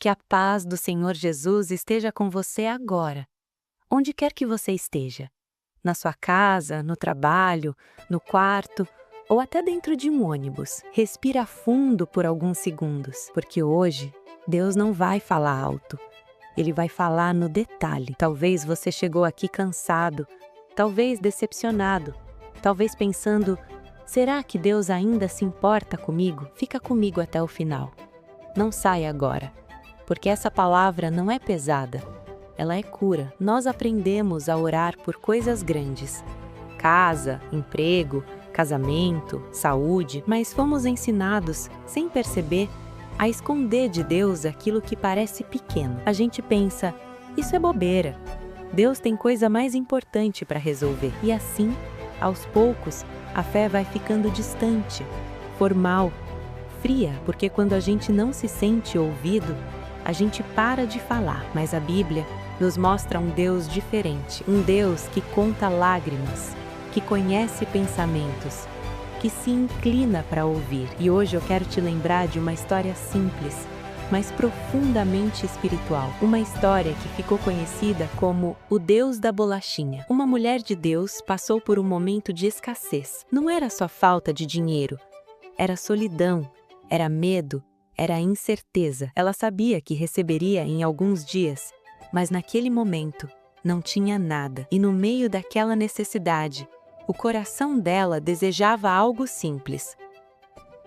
Que a paz do Senhor Jesus esteja com você agora, onde quer que você esteja. Na sua casa, no trabalho, no quarto ou até dentro de um ônibus. Respira fundo por alguns segundos, porque hoje Deus não vai falar alto. Ele vai falar no detalhe. Talvez você chegou aqui cansado, talvez decepcionado, talvez pensando: será que Deus ainda se importa comigo? Fica comigo até o final. Não saia agora, porque essa palavra não é pesada, ela é cura. Nós aprendemos a orar por coisas grandes: casa, emprego, casamento, saúde, mas fomos ensinados, sem perceber, a esconder de Deus aquilo que parece pequeno. A gente pensa: isso é bobeira, Deus tem coisa mais importante para resolver. E assim, aos poucos, a fé vai ficando distante, formal, fria, porque quando a gente não se sente ouvido, a gente para de falar. Mas a Bíblia nos mostra um Deus diferente, um Deus que conta lágrimas, que conhece pensamentos, que se inclina para ouvir. E hoje eu quero te lembrar de uma história simples, mas profundamente espiritual. Uma história que ficou conhecida como o Deus da bolachinha. Uma mulher de Deus passou por um momento de escassez. Não era só falta de dinheiro, era solidão, era medo, era incerteza. Ela sabia que receberia em alguns dias, mas naquele momento não tinha nada. E no meio daquela necessidade, o coração dela desejava algo simples: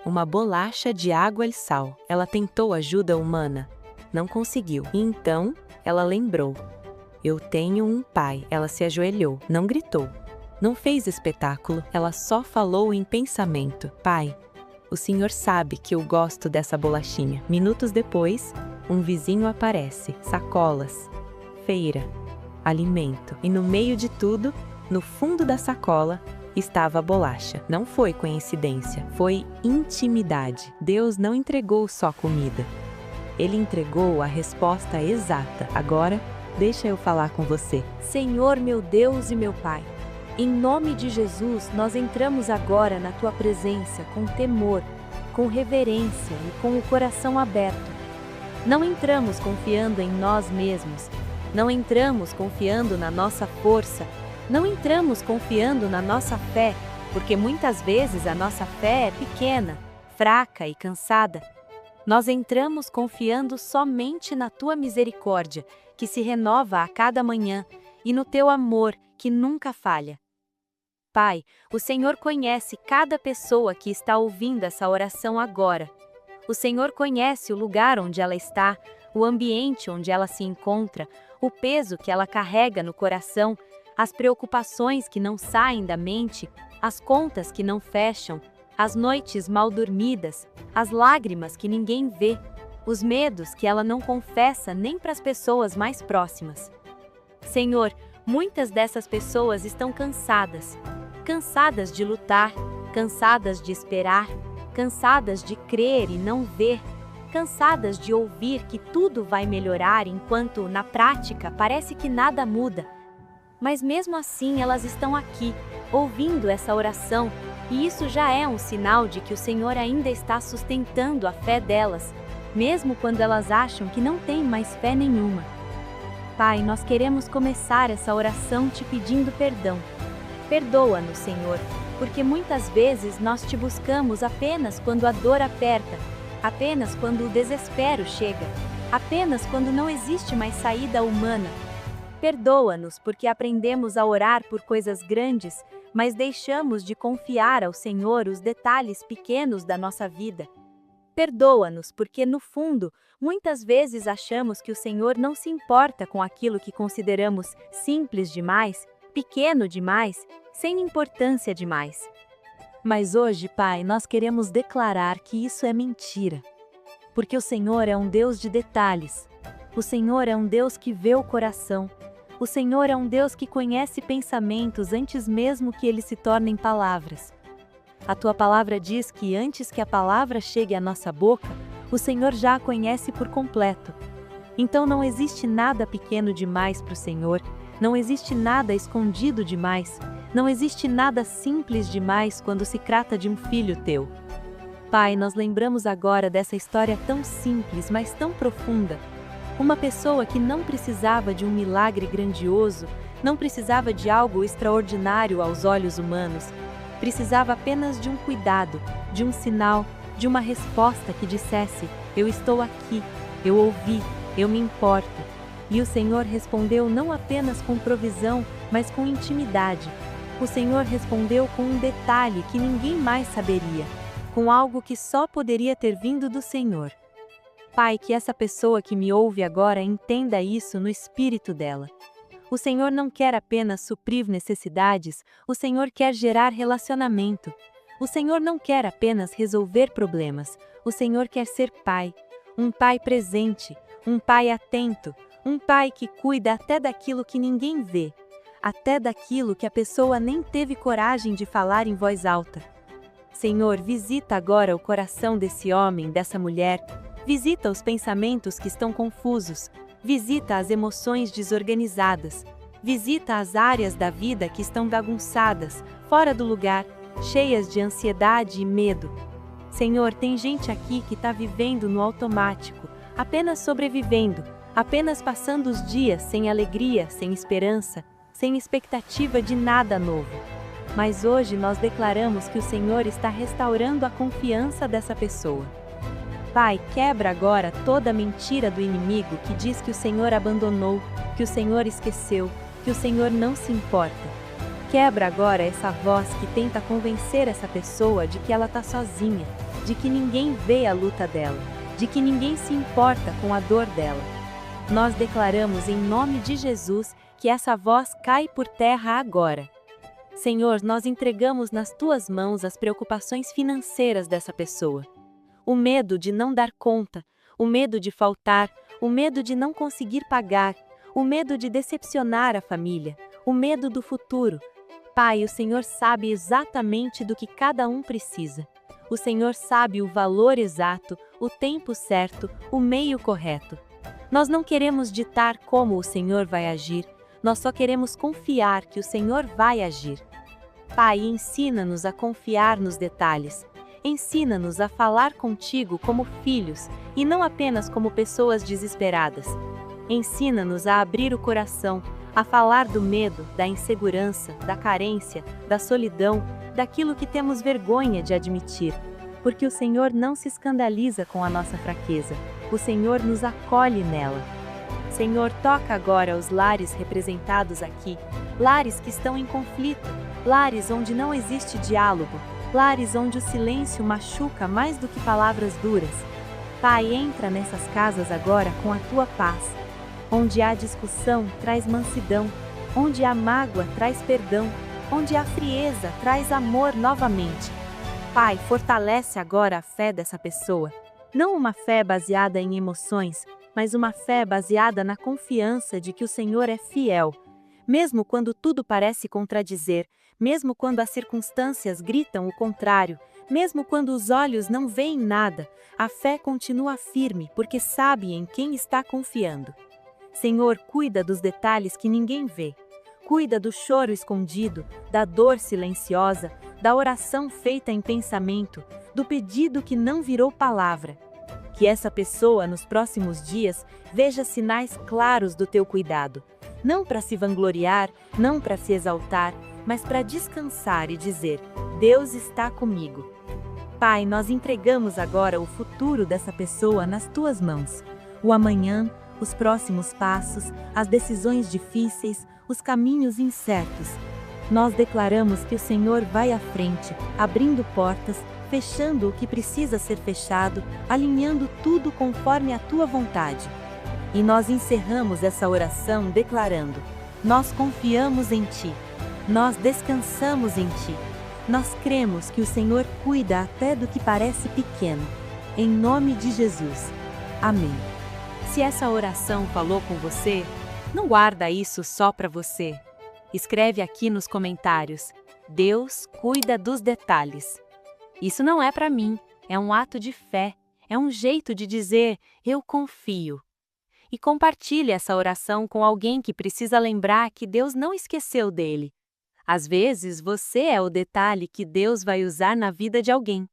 uma bolacha de água e sal. Ela tentou ajuda humana, não conseguiu. E então, ela lembrou: eu tenho um pai. Ela se ajoelhou, não gritou, não fez espetáculo, ela só falou em pensamento: Pai, o Senhor sabe que eu gosto dessa bolachinha. Minutos depois, um vizinho aparece, sacolas, feira, alimento. E no meio de tudo, no fundo da sacola, estava a bolacha. Não foi coincidência, foi intimidade. Deus não entregou só comida. Ele entregou a resposta exata. Agora, deixa eu falar com você. Senhor, meu Deus e meu Pai, em nome de Jesus, nós entramos agora na Tua presença com temor, com reverência e com o coração aberto. Não entramos confiando em nós mesmos, não entramos confiando na nossa força, não entramos confiando na nossa fé, porque muitas vezes a nossa fé é pequena, fraca e cansada. Nós entramos confiando somente na Tua misericórdia, que se renova a cada manhã, e no Teu amor, que nunca falha. Pai, o Senhor conhece cada pessoa que está ouvindo essa oração agora. O Senhor conhece o lugar onde ela está, o ambiente onde ela se encontra, o peso que ela carrega no coração, as preocupações que não saem da mente, as contas que não fecham, as noites mal dormidas, as lágrimas que ninguém vê, os medos que ela não confessa nem para as pessoas mais próximas. Senhor, muitas dessas pessoas estão cansadas de lutar, cansadas de esperar, cansadas de crer e não ver, cansadas de ouvir que tudo vai melhorar enquanto, na prática, parece que nada muda. Mas mesmo assim elas estão aqui, ouvindo essa oração, e isso já é um sinal de que o Senhor ainda está sustentando a fé delas, mesmo quando elas acham que não têm mais fé nenhuma. Pai, nós queremos começar essa oração te pedindo perdão. Perdoa-nos, Senhor, porque muitas vezes nós te buscamos apenas quando a dor aperta, apenas quando o desespero chega, apenas quando não existe mais saída humana. Perdoa-nos porque aprendemos a orar por coisas grandes, mas deixamos de confiar ao Senhor os detalhes pequenos da nossa vida. Perdoa-nos porque, no fundo, muitas vezes achamos que o Senhor não se importa com aquilo que consideramos simples demais, pequeno demais, sem importância demais. Mas hoje, Pai, nós queremos declarar que isso é mentira. Porque o Senhor é um Deus de detalhes. O Senhor é um Deus que vê o coração. O Senhor é um Deus que conhece pensamentos antes mesmo que eles se tornem palavras. A Tua palavra diz que antes que a palavra chegue à nossa boca, o Senhor já a conhece por completo. Então não existe nada pequeno demais para o Senhor, não existe nada escondido demais, não existe nada simples demais quando se trata de um filho Teu. Pai, nós lembramos agora dessa história tão simples, mas tão profunda. Uma pessoa que não precisava de um milagre grandioso, não precisava de algo extraordinário aos olhos humanos, precisava apenas de um cuidado, de um sinal, de uma resposta que dissesse: eu estou aqui, eu ouvi, eu me importo. E o Senhor respondeu não apenas com provisão, mas com intimidade. O Senhor respondeu com um detalhe que ninguém mais saberia, com algo que só poderia ter vindo do Senhor. Pai, que essa pessoa que me ouve agora entenda isso no espírito dela. O Senhor não quer apenas suprir necessidades, o Senhor quer gerar relacionamento. O Senhor não quer apenas resolver problemas, o Senhor quer ser pai. Um pai presente, um pai atento, um pai que cuida até daquilo que ninguém vê, até daquilo que a pessoa nem teve coragem de falar em voz alta. Senhor, visita agora o coração desse homem, dessa mulher, visita os pensamentos que estão confusos, visita as emoções desorganizadas, visita as áreas da vida que estão bagunçadas, fora do lugar, cheias de ansiedade e medo. Senhor, tem gente aqui que está vivendo no automático, apenas sobrevivendo, apenas passando os dias sem alegria, sem esperança, sem expectativa de nada novo. Mas hoje nós declaramos que o Senhor está restaurando a confiança dessa pessoa. Pai, quebra agora toda mentira do inimigo que diz que o Senhor abandonou, que o Senhor esqueceu, que o Senhor não se importa. Quebra agora essa voz que tenta convencer essa pessoa de que ela está sozinha, de que ninguém vê a luta dela, de que ninguém se importa com a dor dela. Nós declaramos em nome de Jesus que essa voz cai por terra agora. Senhor, nós entregamos nas tuas mãos as preocupações financeiras dessa pessoa. O medo de não dar conta, o medo de faltar, o medo de não conseguir pagar, o medo de decepcionar a família, o medo do futuro. Pai, o Senhor sabe exatamente do que cada um precisa. O Senhor sabe o valor exato, o tempo certo, o meio correto. Nós não queremos ditar como o Senhor vai agir, nós só queremos confiar que o Senhor vai agir. Pai, ensina-nos a confiar nos detalhes. Ensina-nos a falar contigo como filhos e não apenas como pessoas desesperadas. Ensina-nos a abrir o coração, a falar do medo, da insegurança, da carência, da solidão, daquilo que temos vergonha de admitir. Porque o Senhor não se escandaliza com a nossa fraqueza, o Senhor nos acolhe nela. Senhor, toca agora os lares representados aqui, lares que estão em conflito, lares onde não existe diálogo, lares onde o silêncio machuca mais do que palavras duras. Pai, entra nessas casas agora com a tua paz. Onde há discussão, traz mansidão. Onde há mágoa, traz perdão. Onde há frieza, traz amor novamente. Pai, fortalece agora a fé dessa pessoa. Não uma fé baseada em emoções, mas uma fé baseada na confiança de que o Senhor é fiel. Mesmo quando tudo parece contradizer, mesmo quando as circunstâncias gritam o contrário, mesmo quando os olhos não veem nada, a fé continua firme porque sabe em quem está confiando. Senhor, cuida dos detalhes que ninguém vê. Cuida do choro escondido, da dor silenciosa, da oração feita em pensamento, do pedido que não virou palavra. Que essa pessoa, nos próximos dias, veja sinais claros do teu cuidado. Não para se vangloriar, não para se exaltar, mas para descansar e dizer: Deus está comigo. Pai, nós entregamos agora o futuro dessa pessoa nas tuas mãos. O amanhã, os próximos passos, as decisões difíceis, os caminhos incertos. Nós declaramos que o Senhor vai à frente, abrindo portas, fechando o que precisa ser fechado, alinhando tudo conforme a tua vontade. E nós encerramos essa oração declarando: nós confiamos em ti, nós descansamos em ti, nós cremos que o Senhor cuida até do que parece pequeno. Em nome de Jesus. Amém. Se essa oração falou com você, não guarda isso só para você. Escreve aqui nos comentários: Deus cuida dos detalhes. Isso não é para mim, é um ato de fé, é um jeito de dizer: eu confio. E compartilhe essa oração com alguém que precisa lembrar que Deus não esqueceu dele. Às vezes, você é o detalhe que Deus vai usar na vida de alguém.